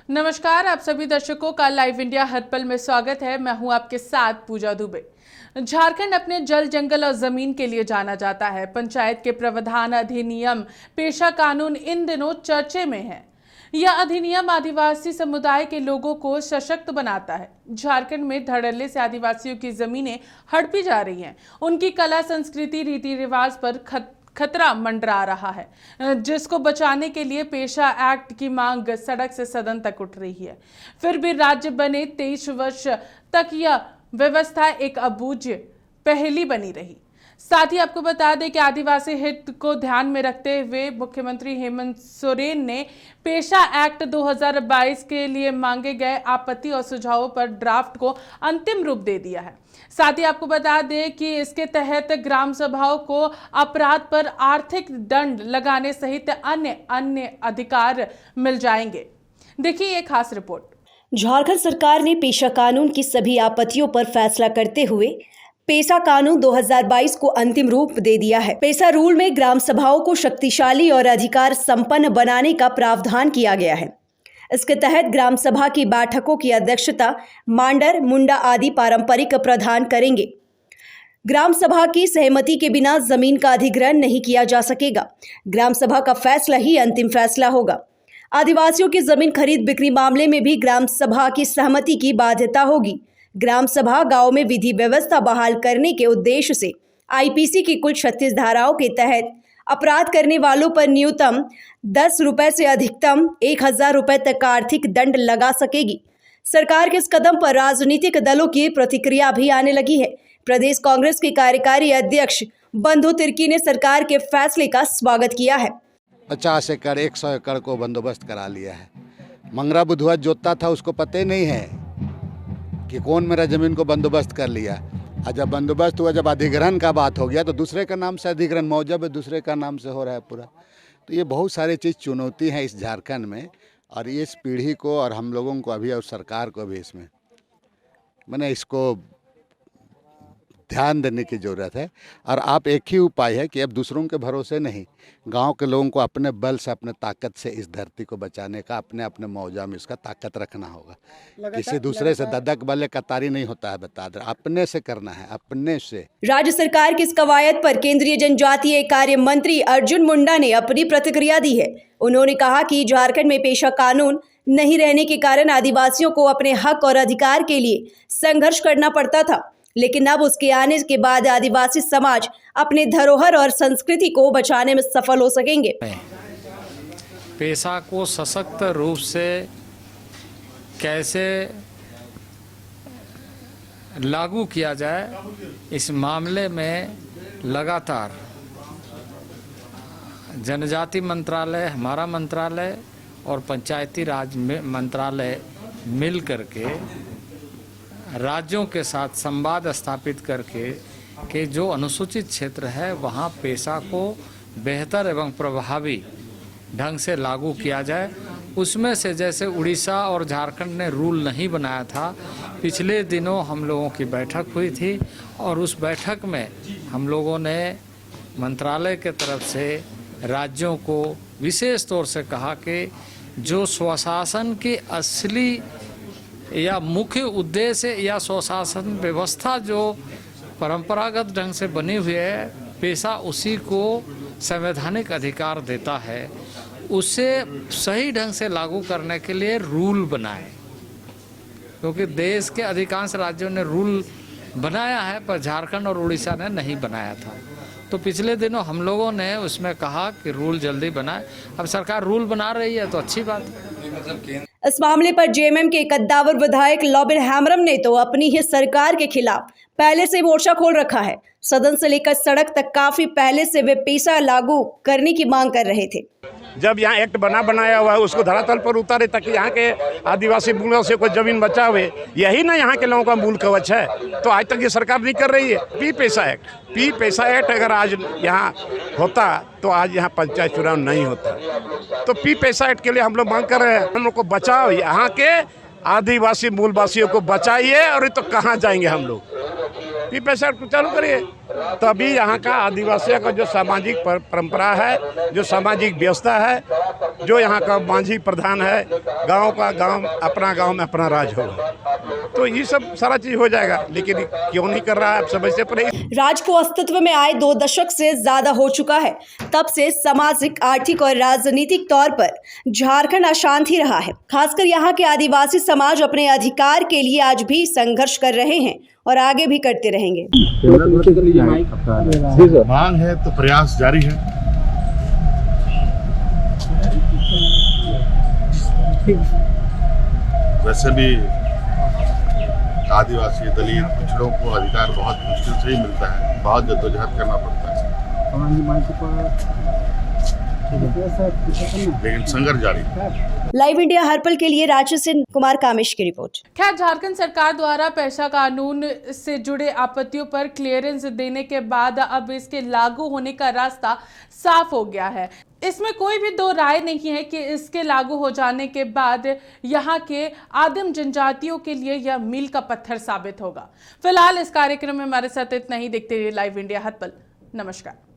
नमस्कार, आप सभी दर्शकों का लाइव इंडिया हर पल में स्वागत है। मैं हूं आपके साथ पूजा दुबे। झारखंड अपने जल, जंगल और जमीन के लिए जाना जाता है। पंचायत के प्रावधान अधिनियम, पेशा कानून इन दिनों चर्चे में है। यह अधिनियम आदिवासी समुदाय के लोगों को सशक्त बनाता है। झारखंड में धड़ल्ले से आदिवासियों की जमीनें हड़पी जा रही हैं। उनकी कला, संस्कृति, रीति रिवाज पर खतरा मंडरा रहा है, जिसको बचाने के लिए पेशा एक्ट की मांग सड़क से सदन तक उठ रही है। फिर भी राज्य बने 23 वर्ष तक यह व्यवस्था एक अबूझ पहेली बनी रही। साथ ही आपको बता दें कि आदिवासी हित को ध्यान में रखते हुए मुख्यमंत्री हेमंत सोरेन ने पेशा एक्ट 2022 के लिए मांगे गए आपत्ति और सुझावों पर ड्राफ्ट को अंतिम रूप दे दिया है। साथ ही आपको बता दें कि इसके तहत ग्राम सभाओं को अपराध पर आर्थिक दंड लगाने सहित अन्य अधिकार मिल जाएंगे। देखिए ये खास रिपोर्ट। झारखंड सरकार ने पेशा कानून की सभी आपत्तियों पर फैसला करते हुए पेशा कानून 2022 को अंतिम रूप दे दिया है। पेशा रूल में ग्राम सभाओं को शक्तिशाली और अधिकार संपन्न बनाने का प्रावधान किया गया है। इसके तहत ग्राम सभा की बैठकों की अध्यक्षता मांडर, मुंडा आदि पारंपरिक प्रधान करेंगे। ग्राम सभा की सहमति के बिना जमीन का अधिग्रहण नहीं किया जा सकेगा। ग्राम सभा का फैसला ही अंतिम फैसला होगा। आदिवासियों की जमीन खरीद बिक्री मामले में भी ग्राम सभा की सहमति की बाध्यता होगी। ग्राम सभा गांव में विधि व्यवस्था बहाल करने के उद्देश्य से आईपीसी की कुल 36 धाराओं के तहत अपराध करने वालों पर न्यूनतम 10 रुपए से अधिकतम 1000 रुपए तक का आर्थिक दंड लगा सकेगी। सरकार के इस कदम पर राजनीतिक दलों की प्रतिक्रिया भी आने लगी है। प्रदेश कांग्रेस के कार्यकारी अध्यक्ष बंधु तिर्की ने सरकार के फैसले का स्वागत किया है। 50 एकड़ 100 एकड़ को बंदोबस्त करा लिया है। मंगरा बुधवा जोतता था, उसको पता ही नहीं है कि कौन मेरा ज़मीन को बंदोबस्त कर लिया। और जब बंदोबस्त हुआ, जब अधिग्रहण का बात हो गया तो दूसरे का नाम से अधिग्रहण मौजब है, दूसरे का नाम से हो रहा है पूरा। तो ये बहुत सारी चीज़ चुनौती है इस झारखंड में, और ये इस पीढ़ी को और हम लोगों को अभी और सरकार को भी इसमें मैंने इसको ध्यान देने की ज़रूरत है। और आप एक ही उपाय है कि अब दूसरों के भरोसे नहीं, गांव के लोगों को अपने बल से, अपने ताकत से इस धरती को बचाने का अपने अपने मौजा में इसका ताकत रखना होगा। किसी दूसरे से ददक बले कतारी नहीं होता है, बता दे, अपने से करना है, अपने से। राज्य सरकार की इस कवायद पर केंद्रीय जनजातीय कार्य मंत्री अर्जुन मुंडा ने अपनी प्रतिक्रिया दी है। उन्होंने कहा कि झारखंड में पेशा कानून नहीं रहने के कारण आदिवासियों को अपने हक और अधिकार के लिए संघर्ष करना पड़ता था, लेकिन अब उसके आने के बाद आदिवासी समाज अपने धरोहर और संस्कृति को बचाने में सफल हो सकेंगे। पेशा को सशक्त रूप से कैसे लागू किया जाए, इस मामले में लगातार जनजाति मंत्रालय, हमारा मंत्रालय और पंचायती राज मंत्रालय मिल करके राज्यों के साथ संवाद स्थापित करके कि जो अनुसूचित क्षेत्र है वहाँ पेशा को बेहतर एवं प्रभावी ढंग से लागू किया जाए। उसमें से जैसे उड़ीसा और झारखंड ने रूल नहीं बनाया था, पिछले दिनों हम लोगों की बैठक हुई थी और उस बैठक में हम लोगों ने मंत्रालय के तरफ से राज्यों को विशेष तौर से कहा कि जो स्वशासन की असली या मुख्य उद्देश्य या स्वशासन व्यवस्था जो परंपरागत ढंग से बनी हुई है, पेशा उसी को संवैधानिक अधिकार देता है, उसे सही ढंग से लागू करने के लिए रूल बनाए। क्योंकि देश के अधिकांश राज्यों ने रूल बनाया है पर झारखंड और उड़ीसा ने नहीं बनाया था। तो पिछले दिनों हम लोगों ने उसमें कहा कि रूल जल्दी बनाए। अब सरकार रूल बना रही है तो अच्छी बात है। इस मामले पर जेएमएम के कद्दावर विधायक लॉबिन हैमरम ने तो अपनी ही सरकार के खिलाफ पहले से मोर्चा खोल रखा है। सदन से लेकर सड़क तक काफी पहले से वे पेशा लागू करने की मांग कर रहे थे। जब यहाँ एक्ट बनाया हुआ है उसको धरातल पर उतारे ताकि यहाँ के आदिवासी मूलों से कोई जमीन बचा हुए, यही ना यहाँ के लोगों का मूल कवच है। तो आज तक ये सरकार नहीं कर रही है। पी पेशा एक्ट अगर आज यहाँ होता तो आज यहाँ पंचायत चुनाव नहीं होता। तो पी पेशा एक्ट के लिए हम लोग मांग कर रहे हैं, हम लोग को बचाओ, यहाँ के आदिवासी मूलवासियों को बचाइए। और तो कहाँ जाएंगे हम लोग? पी पैसा एक्ट चालू करिए। तभी यहाँ का आदिवासियों का जो सामाजिक परंपरा है, जो सामाजिक व्यवस्था है, जो यहाँ का मांझी प्रधान है, गांव का गांव, अपना गांव में अपना राज होगा, तो ये सब सारा चीज हो जाएगा। लेकिन क्यों नहीं कर रहा है, आप समझते पड़े। राज को अस्तित्व में आए 2 दशक से ज्यादा हो चुका है। तब से सामाजिक, आर्थिक और राजनीतिक तौर पर झारखंड अशांत ही रहा है। खासकर यहाँ के आदिवासी समाज अपने अधिकार के लिए आज भी संघर्ष कर रहे हैं और आगे भी करते रहेंगे। मांग है तो प्रयास जारी है। वैसे भी आदिवासी, दलित, पिछड़ों को अधिकार बहुत मुश्किल से ही मिलता है, बहुत जद्दोजहद करना पड़ता है, लेकिन संघर्ष जारी है। लाइव इंडिया हर पल के लिए रांची से कुमार कामेश की रिपोर्ट। खैर, झारखंड सरकार द्वारा पेशा कानून से जुड़े आपत्तियों पर क्लियरेंस देने के बाद अब इसके लागू होने का रास्ता साफ हो गया है। इसमें कोई भी दो राय नहीं है कि इसके लागू हो जाने के बाद यहाँ के आदिम जनजातियों के लिए यह मील का पत्थर साबित होगा। फिलहाल इस कार्यक्रम में हमारे साथ इतना ही। देखते रहिए लाइव इंडिया हर पल। नमस्कार।